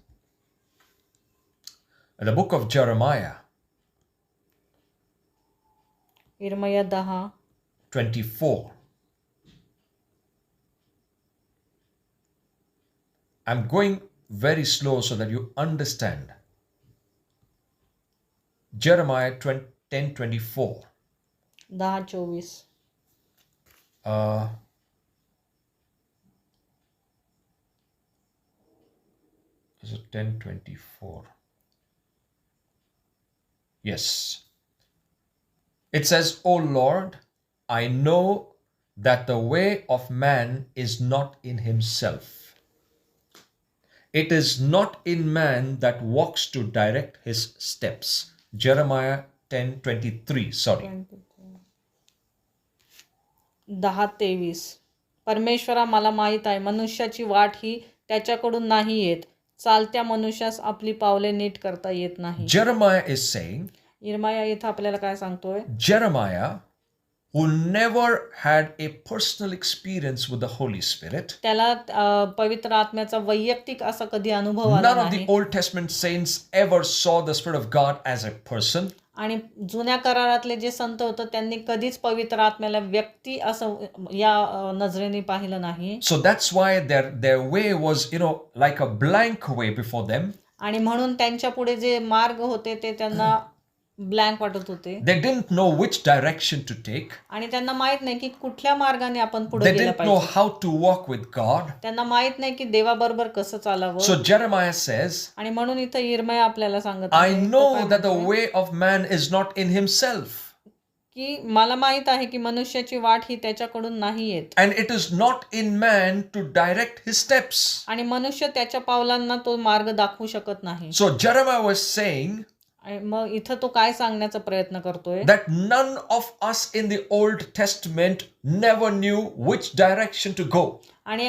in the book of Jeremiah इर्मया 10:24 I'm going very slow so that you understand. Jeremiah 10:24. 10:24 Is it 10:24? Yes. It says, O Lord, I know that the way of man is not in himself. It is not in man that walks to direct his steps. Jeremiah 10:23. Sorry. 10:23 परमेश्वरा मला माहीत आहे मनुष्याची वाट ही त्याच्याकडून नाही येत. चालत्या मनुष्यास आपली पावले नीट करता येत नाही. Jeremiah is saying, इर्माया इथं आपल्याला काय सांगतोय? Jeremiah, who never had a personal experience with the Holy Spirit, त्याला पवित्र आत्म्याचा वैयक्तिक असा कधी अनुभव आला none of the नाही. Old Testament saints ever saw the Spirit of God as a person. आणि जुन्या करारातले जे संत होतं त्यांनी कधीच पवित्र आत्म्याला व्यक्ती असं या नजरेने पाहिलं नाही. So that's why their way was, like a blank way before them. आणि म्हणून त्यांच्या पुढे जे मार्ग होते ते त्यांना ब्लँक वाटत होते. They didn't know which direction to take. आणि त्यांना माहित नाही की कुठल्या मार्गाने आपण पुढे They गेलं didn't know पाहिजे. how to walk with God. त्यांना माहित नाही की देवाबरोबर कसं चालावं. So Jeremiah says, आणि म्हणून इथं इर्मया आपल्याला सांगत I आहे, तो know काय that the म्हणतोय? way of man is not in himself, की मला माहित आहे की मनुष्याची वाट ही त्याच्याकडून नाही येत. and it is not in man to direct his steps. आणि मनुष्य त्याच्या पावलांना तो मार्ग दाखवू शकत नाही. So Jeremiah was saying आणि मग इथं तो काय सांगण्याचा प्रयत्न करतोय? that none of us in the Old Testament never knew which direction to go. आणि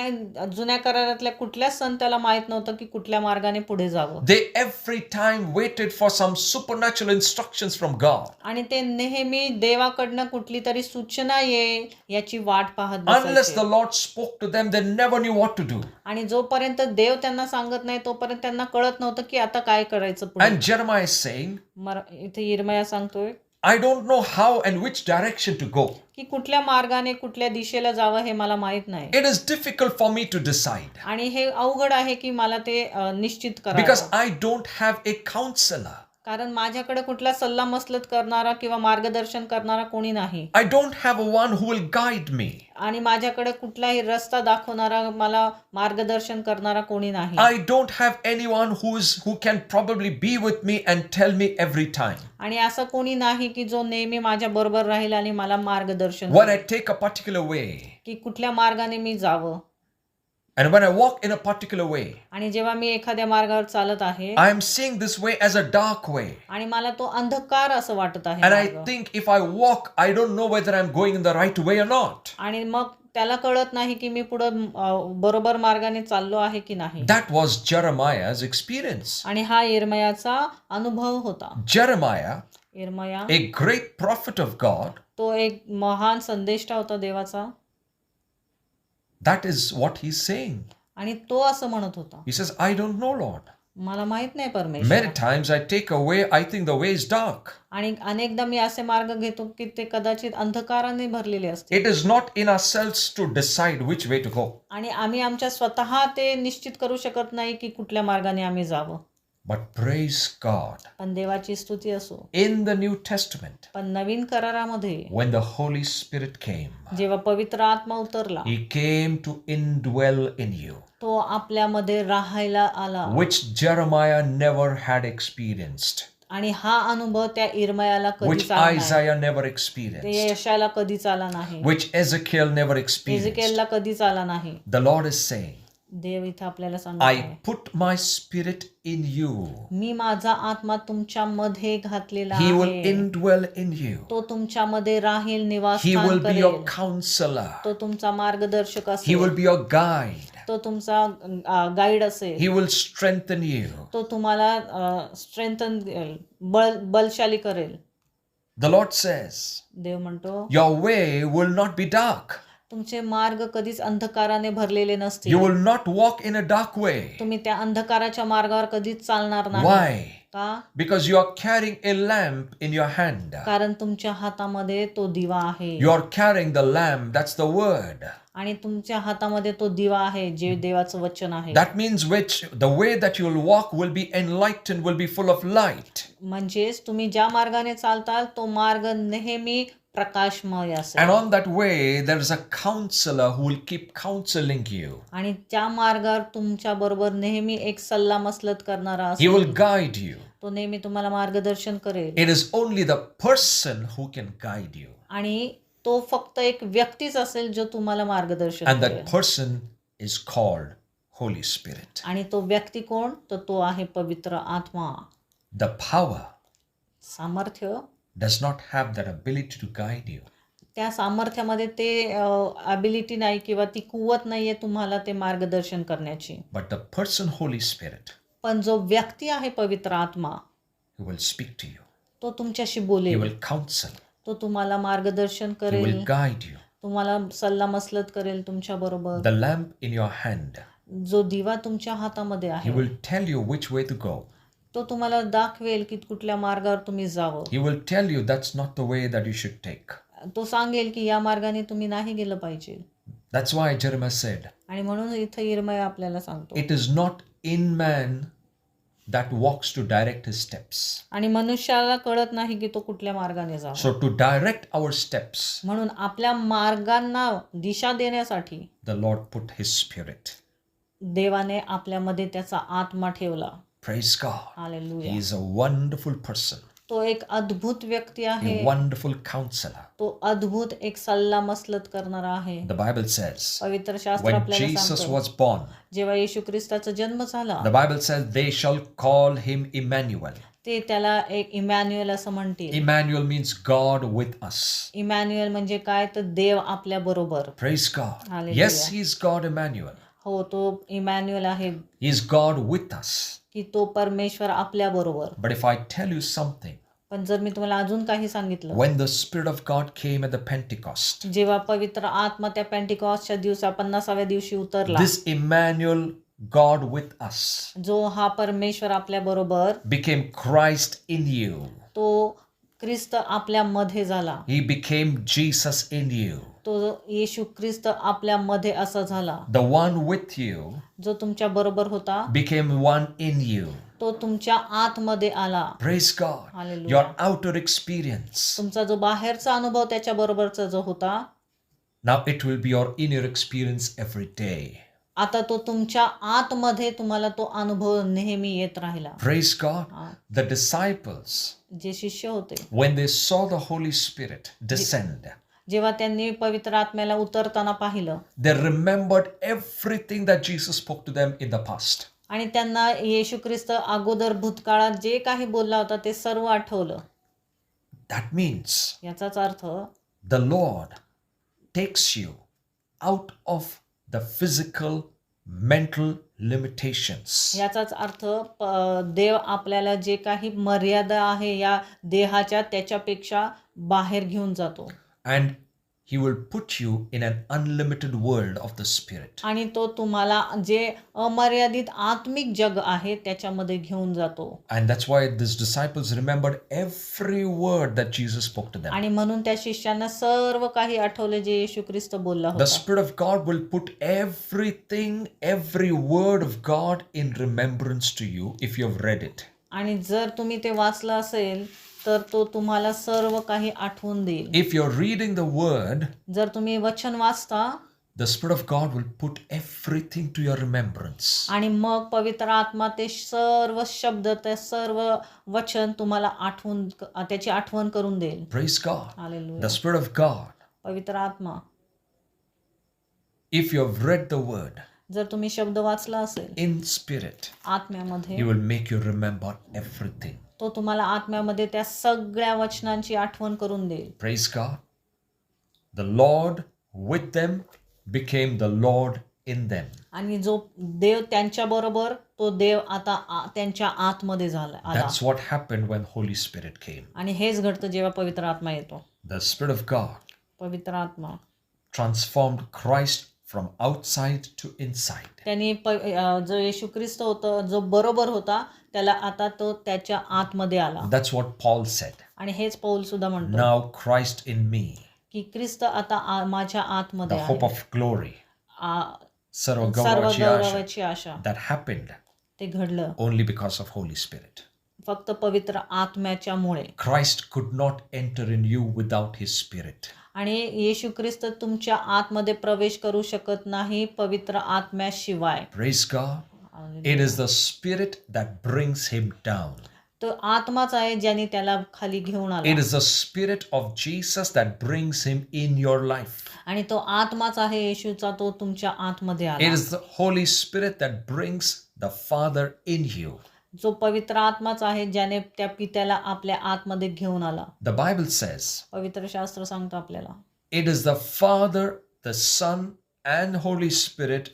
जुन्या करारातल्या कुठल्याच संताला माहित नव्हतं की कुठल्या मार्गाने पुढे जावं. They every time waited for some supernatural instructions from God. आणि ते नेहमी देवाकडनं कुठली तरी सूचना येईल याची वाट पाहत Unless बसायचे. the Lord spoke to them, they never knew what to do. आणि जोपर्यंत देव त्यांना सांगत नाही तोपर्यंत त्यांना कळत नव्हतं की आता काय करायचं पुढे. And Jeremiah is saying, इथे इर्मया सांगतोय I don't know how and which direction to go. की कुठल्या मार्गाने कुठल्या दिशेला जावं हे मला माहित नाही. It is difficult for me to decide आणि हे अवघड आहे की मला ते निश्चित because करावं. I don't have a counselor. कारण माझ्याकडे कुठला सल्ला मसलत करणारा किंवा मार्गदर्शन करणारा कोणी नाही. I don't have a one who will guide me. आणि माझ्याकडे कुठलाही रस्ता दाखवणारा मला मार्गदर्शन करणारा कोणी नाही. I don't have anyone who can probably be with me and tell me every time. आणि असं कोणी नाही की जो नेहमी माझ्या बरोबर राहील आणि मला मार्गदर्शन When I करेल. take a particular way की कुठल्या मार्गाने मी जावं. and when I walk in a particular way, आणि जेव्हा मी एखाद्या मार्गावर चालत आहे I am seeing this way as a dark way. आणि मला तो अंधकार असं वाटत आहे And I मार्ग. think if I walk, I don't know whether I'm going in the right way or not. आणि मग त्याला कळत नाही की मी पुढं बरोबर मार्गाने चाललो आहे की नाही. That was Jeremiah's experience. आणि हा इर्मयाचा अनुभव होता. Jeremiah, इर्मया a great prophet of God, तो एक महान संदेष्टा होता देवाचा. that is what he's saying. आणि तो असं म्हणत होता, He says, I don't know, Lord. मला माहित नाही परमेश्वर. Many times I take a way, I think the way is dark. आणि अनेकदा मी असे मार्ग घेतो की ते कदाचित अंधकाराने भरलेले असते. It is not in ourselves to decide which way to go. आणि आम्ही आमच्या स्वतः ते निश्चित करू शकत नाही की कुठल्या मार्गाने आम्ही जावं. But praise God. पण देवाची स्तुती असो. In the New Testament, पण नवीन करारामध्ये when the Holy Spirit came, जेव्हा पवित्र आत्मा उतरला He came to indwell in you, तो आपल्यामध्ये राहायला आला. which Jeremiah never had experienced, आणि हा अनुभव त्या इर्मयाला which कधीच आला नाही. Isaiah never ते experienced, यशाला कधीच आला नाही. which Ezekiel never experienced. एजिकेलला कधीच आला नाही. The Lord is saying, देव इथं आपल्याला सांगत I आहे, put my spirit in you. मी माझा आत्मा तुमच्या मध्ये घातलेला He will आहे. indwell in you. तो तुमच्या मध्ये राहील, He निवासस्थान will be your करेल. counselor. तो तुमचा मार्गदर्शक He असेल. will be your guide. तो तुमचा गाईड असेल. He will strengthen you. तो तुम्हाला स्ट्रेंथन देईल, बलशाली करेल. The Lord says, देव म्हणतो your way will not be dark. तुमचे मार्ग कधीच अंधकाराने भरलेले नसतील. You will not walk in a dark way. तुम्ही त्या अंधकाराच्या मार्गावर कधीच चालणार नाही. Why? का? Because you are carrying a lamp in your hand. कारण तुमच्या हातामध्ये तो दिवा आहे. You are carrying the lamp, that's the word. आणि तुमच्या हातामध्ये तो दिवा आहे जे देवाचं वचन आहे. That means the way that you will walk will be enlightened, will be full of light. म्हणजेच तुम्ही ज्या मार्गाने चालताल तो मार्ग नेहमी प्रकाशमय असेल. And on that way, there is a counselor who will keep counseling you. आणि त्या मार्गावर तुमच्या बरोबर नेहमी एक सल्ला मसलत करणारा He असेल. will guide you. तो नेहमी तुम्हाला मार्गदर्शन करेल. It is only the person who can guide you. आणि तो फक्त एक व्यक्तीच असेल जो तुम्हाला मार्गदर्शन And करेल. that person is called Holy Spirit. आणि तो व्यक्ती कोण? तर तो आहे पवित्र आत्मा. The power सामर्थ्य does not have that ability to guide you. त्या सामर्थ्यामध्ये ते ॲबिलिटी नाही किंवा ती कुवत नाही आहे तुम्हाला ते मार्गदर्शन करण्याची. But the person, Holy Spirit, पण जो व्यक्ती आहे पवित्र आत्मा, who will speak to you, तो तुमच्याशी he बोलेल, will counsel, तो तुम्हाला मार्गदर्शन he करेल, will guide you. तुम्हाला सल्ला मसलत करेल तुमच्या बरोबर. The lamp in your hand, जो दिवा तुमच्या हातामध्ये he आहे, will tell you which way to go. तो तुम्हाला दाखवेल की कुठल्या मार्गावर तुम्ही जावं. He will tell you that's not the way that you should take. तो सांगेल की या मार्गाने तुम्ही नाही गेलं पाहिजे. That's why Jeremiah said, आणि म्हणून इथं यिर्मया आपल्याला सांगतो, it is not in man that walks to direct his steps. आणि मनुष्याला कळत नाही की तो कुठल्या मार्गाने जावा. So to direct our steps, म्हणून आपल्या मार्गांना दिशा देण्यासाठी the Lord put his spirit. देवाने आपल्यामध्ये त्याचा आत्मा ठेवला. Praise God. He hallelujah. is a wonderful person, तो एक अद्भुत व्यक्ती आहे. a wonderful counselor. तो अद्भुत एक सल्ला मसलत करणारा आहे. The Bible says, पवित्र शास्त्र when आपल्याला Jesus सांगतं, was born, जेव्हा येशू ख्रिस्ताचा जन्म झाला, the Bible says they shall call him Emmanuel. ते त्याला एक इमॅन्युअल असं म्हणतील. Emmanuel means God with us. Emmanuel म्हणजे काय, तर देव आपल्या बरोबर. Praise God. Hallelujah. Yes, he is God Emmanuel. हो, तो इमॅन्युअल आहे He is God with us. की तो परमेश्वर आपल्या बरोबर. But if I tell you something, पण जर मी तुम्हाला अजून काही सांगितलं, when the Spirit of God came at the Pentecost, जेव्हा पवित्र आत्मा त्या पेंटिकॉस्टच्या दिवसा 50व्या दिवशी उतरला, this Emmanuel, God with us, जो हा परमेश्वर आपल्या बरोबर, became Christ in you. तो ख्रिस्त आपल्या मध्ये झाला. He became Jesus in you. तो येशू ख्रिस्त आपल्या मध्ये असा झाला. The one with you जो तुमच्या बरोबर होता, became one in you. तो तुमच्या आतमध्ये आला. Praise God. Hallelujah. Your outer experience. तुमचा जो बाहेरचा अनुभव त्याच्या बरोबरचा जो होता, Now it will be your inner experience every day. आता तो तुमच्या आतमध्ये तुम्हाला तो अनुभव नेहमी येत राहिला. Praise God. हा. The disciples, जे शिष्य होते, when they saw the Holy Spirit descend, जेव्हा त्यांनी पवित्र आत्म्याला उतरताना पाहिलं, they remembered everything that Jesus spoke to them in the past. आणि त्यांना येशू ख्रिस्त अगोदर भूतकाळात जे काही बोलला होता ते सर्व आठवलं. That means याचाच अर्थ the Lord takes you out of the physical, mental limitations. याचाच अर्थ देव आपल्याला जे काही मर्यादा आहे या देहाच्या त्याच्यापेक्षा बाहेर घेऊन जातो. And He will put you in an unlimited world of the Spirit. आणि तो तुम्हाला जे अमर्यादित आत्मिक जग आहे त्याच्यामध्ये घेऊन जातो. And that's why these disciples remembered every word that Jesus spoke to them. आणि म्हणून त्या शिष्यांना सर्व काही आठवले जे येशू ख्रिस्त बोलला The होता. Spirit of God will put everything, every word of God in remembrance to you if you have read it. आणि जर तुम्ही ते वाचलं असेल तर तो तुम्हाला सर्व काही आठवून देईल. If you're reading the word, जर तुम्ही वचन वाचता, the Spirit of God will put everything to your remembrance. आणि मग पवित्र आत्मा ते सर्व शब्द, ते सर्व वचन तुम्हाला आठवून, त्याची आठवण करून देईल. Praise God. Hallelujah. The Spirit of God, पवित्र आत्मा, if you have read the word जर तुम्ही शब्द वाचला असेल in spirit, आत्म्यामध्ये, He will make you remember everything. तो तुम्हाला आत्म्यामध्ये त्या सगळ्या वचनांची आठवण करून देईल. Praise God. The Lord with them became the Lord in them. आणि जो देव त्यांच्या बरोबर, तो देव आता त्यांच्या आतमध्ये झाला आला. That's what happened when Holy Spirit came. आणि हेच घडतं जेव्हा पवित्र आत्मा येतो. The Spirit of God पवित्र आत्मा transformed Christ from outside to inside. त्यांनी जो येशू ख्रिस्त होता, जो बरोबर होता, त्याला आता तो त्याच्या आतमध्ये आला. That's what Paul said. आणि हेच पौल सुद्धा म्हणतो Now Christ in me, की ख्रिस्त आता माझ्या आतमध्ये the hope आहे. of glory. सर्व सर्व गौरवाची आशा. That happened ते घडलं only because of Holy Spirit. फक्त पवित्र आत्म्याच्यामुळे. Christ could not enter in you without His Spirit. आणि येशू ख्रिस्त तुमच्या आतमध्ये प्रवेश करू शकत नाही पवित्र आत्म्याशिवाय. Praise God. It is the Spirit that brings Him down. तो आत्माच आहे ज्याने त्याला खाली घेऊन आला. It is the Spirit of Jesus that brings Him in your life. आणि तो आत्माच आहे येशूचा, तो तुमच्या आतमध्ये It आला. is the Holy Spirit that brings the Father in you. जो पवित्र आत्माच आहे ज्याने त्या पित्याला आपल्या आतमध्ये घेऊन आला. The Bible says पवित्र शास्त्र सांगतो आपल्याला, It is the Father, the Son, and Holy Spirit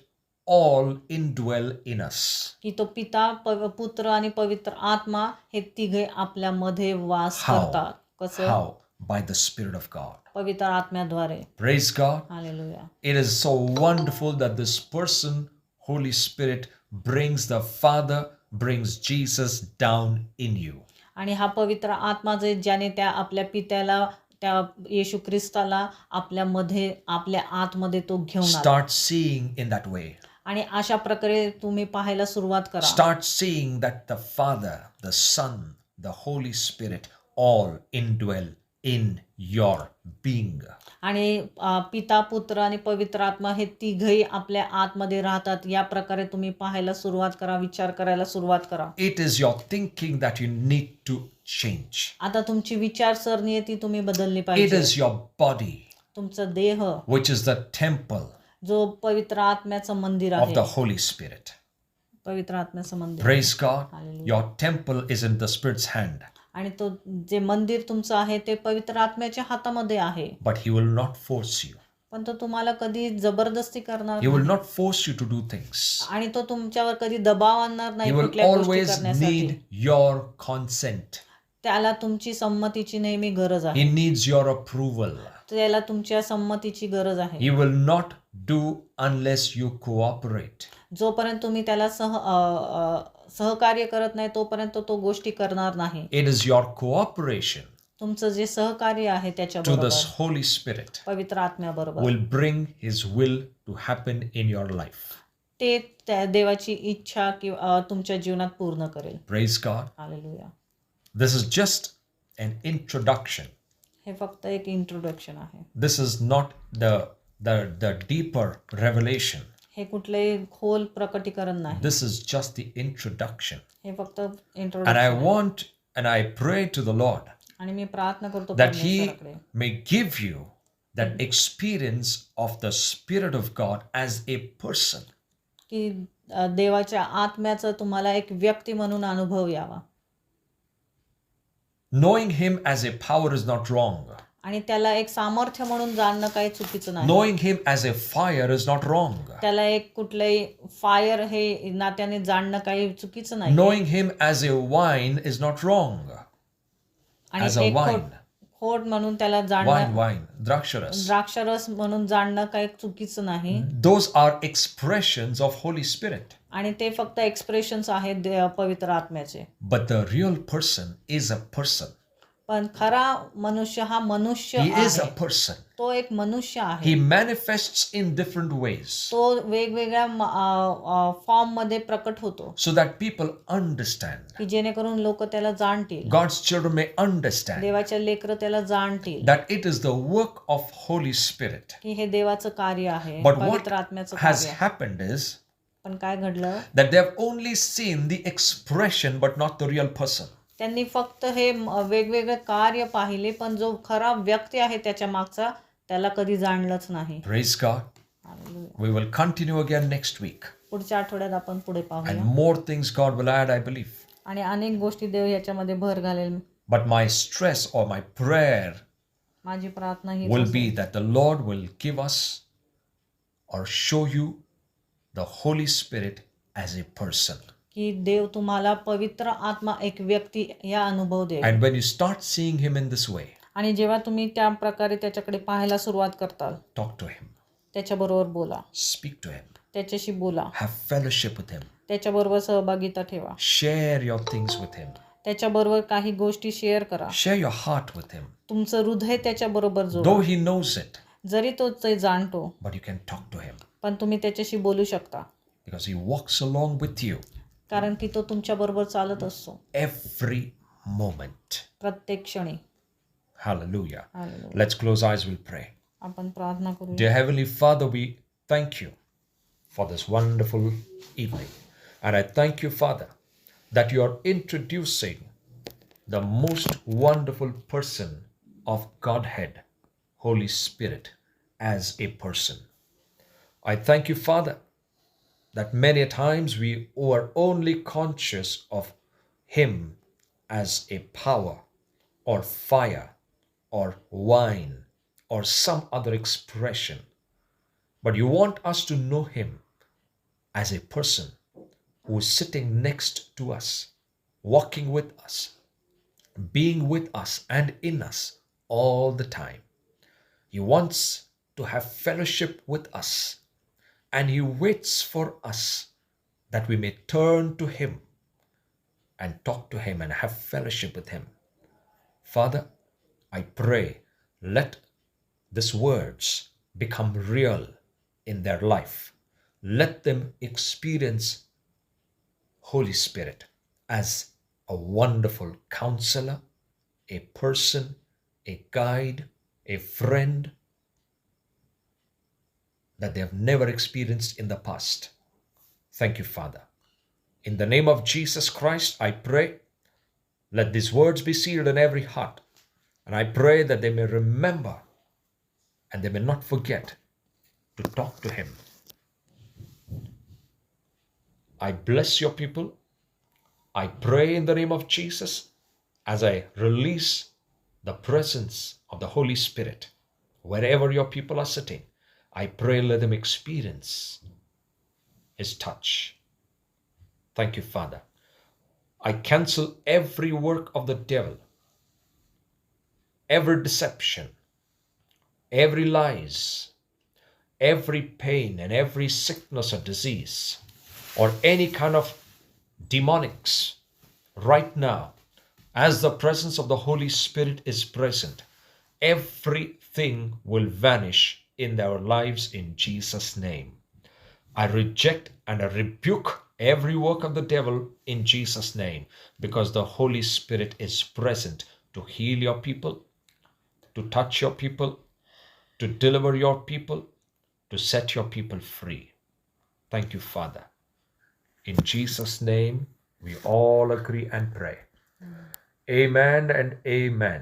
all indwell in us. की तो पिता पुत्र आणि पवित्र आत्मा हे तिघे आपल्यामध्ये वास How? करतात. कसं? How? By the Spirit of God. पवित्र आत्म्याद्वारे. Praise God. Hallelujah. It is so wonderful that this person, Holy Spirit, brings the Father, brings Jesus down in you. आणि हा पवित्र आत्मा जे ज्याने त्या आपल्या पित्याला त्या येशू ख्रिस्ताला आपल्यामध्ये आपल्या आतमध्ये तो घेऊन आला. Start seeing in that way. आणि अशा प्रकारे तुम्ही पाहायला सुरुवात करा. Start seeing that the Father, the Son, the Holy Spirit all indwell in your being. आणि पिता पुत्र आणि पवित्र आत्मा हे तिघही आपल्या आतमध्ये राहतात. या प्रकारे तुम्ही पाहायला सुरुवात करा, विचार करायला सुरुवात करा. It is your thinking that you need to change. आता तुमची विचारसरणी आहे ती तुम्ही बदलली It पाहिजे. is your body, तुमचा देह which is the temple जो पवित्र आत्म्याचं मंदिर of आहे. the Holy Spirit. पवित्र आत्म्याचं मंदिर. Praise God. Hallelujah. Your temple is in the Spirit's hand. आणि तो जे मंदिर तुमचं आहे ते पवित्र आत्म्याच्या हातामध्ये आहे. But He will not force you. पण तो तुम्हाला कधी जबरदस्ती करणार He will नाही. not force you to do things. आणि तो तुमच्यावर कधी दबाव आणणार He नाही will कुठल्या गोष्टी always करण्यासाठी. need your consent. त्याला तुमची संमतीची नेहमी गरज आहे. He needs your approval. त्याला तुमच्या संमतीची गरज आहे. He will not do unless you cooperate. जोपर्यंत तुम्ही त्याला सहकार्य करत नाही तोपर्यंत तो गोष्टी करणार नाही. It is your cooperation तुमचं जे सहकार्य आहे to त्याच्याबरोबर this Holy Spirit पवित्र आत्म्याबरोबर will bring His will to happen in your life. ते त्या देवाची इच्छा किंवा तुमच्या जीवनात पूर्ण करेल. Praise God. Hallelujah. This is just an introduction. हे फक्त एक इंट्रोडक्शन आहे. This is not the deeper revelation. हे कुठलेही खोल प्रकटीकरण नाही. This is just the introduction. हे फक्त And I introduction. want and I pray to the Lord आणि मी प्रार्थना करतो that He परमेश्वराकडे may give you that experience of the Spirit of God as a person. की देवाच्या आत्म्याचा तुम्हाला एक व्यक्ती म्हणून अनुभव यावा. Knowing Him as a power is not wrong. आणि त्याला एक सामर्थ्य म्हणून जाणणं काही चुकीचं नाही. Knowing Him as a fire is not wrong. त्याला एक कुठलंही फायर हे नात्याने जाणणं काही चुकीचं नाही. Knowing Him as a wine is not wrong. आणि As a एक wine. खोट म्हणून त्याला जाणणं, Wine, द्राक्षरस. द्राक्षरस म्हणून जाणणं काही चुकीचं नाही. Those are expressions of Holy Spirit. आणि ते फक्त एक्सप्रेशन्स आहेत पवित्र आत्म्याचे. But the real person is a person. पण खरा मनुष्य हा मनुष्य He is a आहे. person. तो एक मनुष्य आहे. He manifests in different ways तो वेगवेगळ्या फॉर्म मध्ये प्रकट होतो so that people understand. की जेणेकरून लोक त्याला जाणतील. God's children may understand देवाच्या लेकरं त्याला जाणतील that it is the work of Holy Spirit. की हे देवाचं कार्य आहे, But what पवित्र आत्म्याचं has कार्य. happened is पण काय घडलं? that they have only seen the expression but not the real person. त्यांनी फक्त हे वेगवेगळे कार्य पाहिले पण जो खरा व्यक्ती आहे त्याच्या मागचा त्याला कधी जाणलंच नाही. Praise God. Hallelujah. We will continue again next week. पुढच्या आठवड्यात आपण पुढे पाहूया. And more things God will add, I believe. आणि अनेक गोष्टी देव याच्यामध्ये भर घालेल. But my stress or my prayer माझी प्रार्थना ही will be that the Lord will give us or show you the Holy Spirit as a person. की देव तुम्हाला पवित्र आत्मा एक व्यक्ती या अनुभव देईल. And when you start seeing Him in this way, आणि जेव्हा तुम्ही त्या प्रकारे त्याच्याकडे पाहायला सुरुवात करताल talk to Him, त्याच्याबरोबर बोला, speak to Him, त्याच्याशी बोला, have fellowship with Him, त्याच्याबरोबर सहभागिता ठेवा, share your things with Him, त्याच्याबरोबर काही गोष्टी शेअर करा, share your heart with Him. तुमचं हृदय त्याच्याबरोबर जोडा. Though He knows it, जरी तो ते जाणतो but you can talk to Him पण तुम्ही त्याच्याशी बोलू शकता because He walks along with you कारण की तो तुमच्या बरोबर चालत असतो every moment. प्रत्येक क्षणी. Hallelujah. Hallelujah. Let's close eyes, we'll pray. आपण प्रार्थना करूया. Dear Heavenly Father, we thank you for this wonderful evening. And I thank you, Father, that you are introducing the most wonderful person of Godhead, Holy Spirit, as a person. I thank you, Father, that many times we were only conscious of Him as a power or fire or wine or some other expression, but you want us to know him as a person who is sitting next to us, walking with us, being with us and in us all the time. He wants to have fellowship with us, and he waits for us that we may turn to him and talk to him and have fellowship with him. Father, I pray, let these words become real in their life. Let them experience Holy Spirit as a wonderful counselor, a person, a guide, a friend that they have never experienced in the past. Thank you, Father. In the name of Jesus Christ, I pray, let these words be sealed in every heart. And I pray that they may remember and they may not forget to talk to him. I bless your people. I pray in the name of Jesus as I release the presence of the Holy Spirit wherever your people are sitting. I pray let them experience his touch. Thank you, Father. I cancel every work of the devil, every deception, every lies, every pain and every sickness or disease or any kind of demonics right now. As the presence of the Holy Spirit is present, everything will vanish in their lives in Jesus' name. I reject and I rebuke every work of the devil in Jesus' name, because the Holy Spirit is present to heal your people, to touch your people, to deliver your people, to set your people free. Thank you, Father. In Jesus' name, we all agree and pray. Amen and amen.